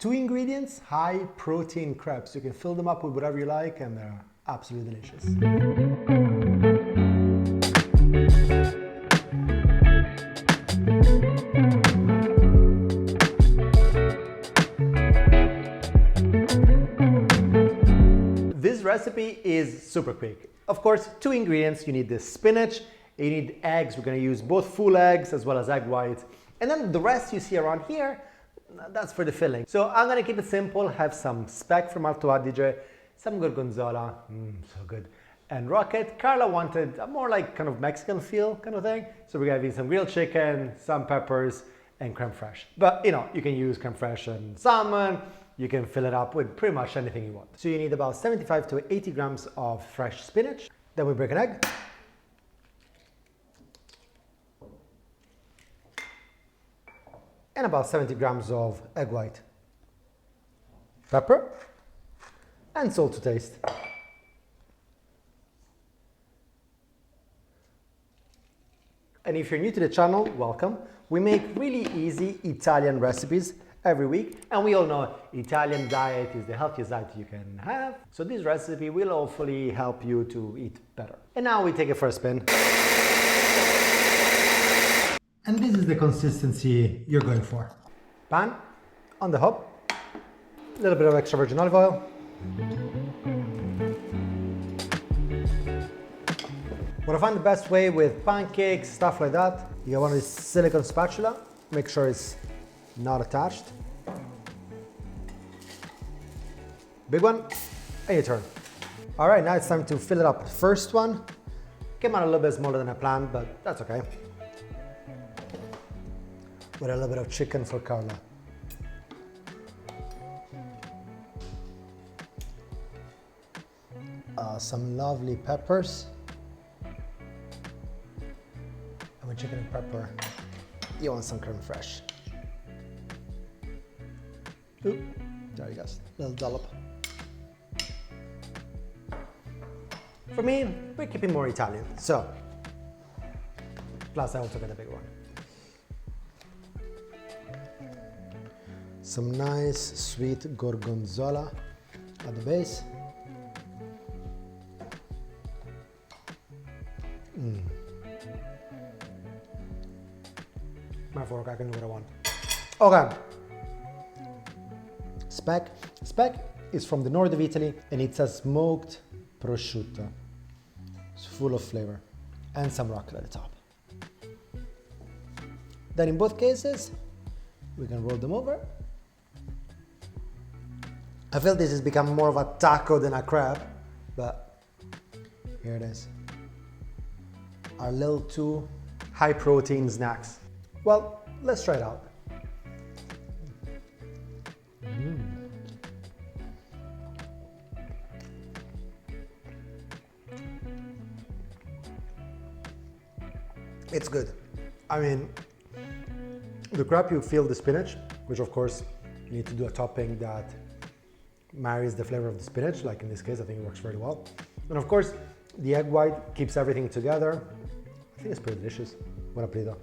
2 ingredients, high protein crepes. You can fill them up with whatever you like and they're absolutely delicious. This recipe is super quick. Of course, 2 ingredients. You need the spinach, you need eggs. We're going to use both full eggs as well as egg whites. And then the rest you see around here, that's for the filling. So I'm going to keep it simple, have some speck from Alto Adige, some gorgonzola, so good, and rocket. Carla wanted a more like kind of Mexican feel kind of thing. So we're going to have some grilled chicken, some peppers, and creme fraiche. But you know, you can use creme fraiche and salmon. You can fill it up with pretty much anything you want. So you need about 75 to 80 grams of fresh spinach. Then we break an egg. And about 70 grams of egg white. Pepper and salt to taste. And if you're new to the channel, welcome. We make really easy Italian recipes every week, and we all know Italian diet is the healthiest diet you can have. So this recipe will hopefully help you to eat better. And now we take it for a spin. And this is the consistency you're going for. Pan on the hob, a little bit of extra virgin olive oil. What I find the best way with pancakes, stuff like that, you get one of these silicone spatula, make sure it's not attached. Big one, and you turn. All right, now it's time to fill it up. First one came out a little bit smaller than I planned, but that's okay. With a little bit of chicken for Carla. Some lovely peppers. And with chicken and pepper, you want some creme fraiche. Oop, there you go, little dollop. For me, we're keeping more Italian, so. Plus I also got a big one. Some nice sweet gorgonzola at the base. My fork, I can do what I want. Okay. Speck. Speck is from the north of Italy and it's a smoked prosciutto. It's full of flavor and some rocket at the top. Then in both cases, we can roll them over. I feel this has become more of a taco than a crepe, but here it is. Our little 2 high protein snacks. Well, let's try it out. It's good. I mean, the crepe, you feel the spinach, which of course you need to do a topping that marries the flavor of the spinach, like in this case, I think it works very well. And of course, the egg white keeps everything together. I think it's pretty delicious. Buon appetito.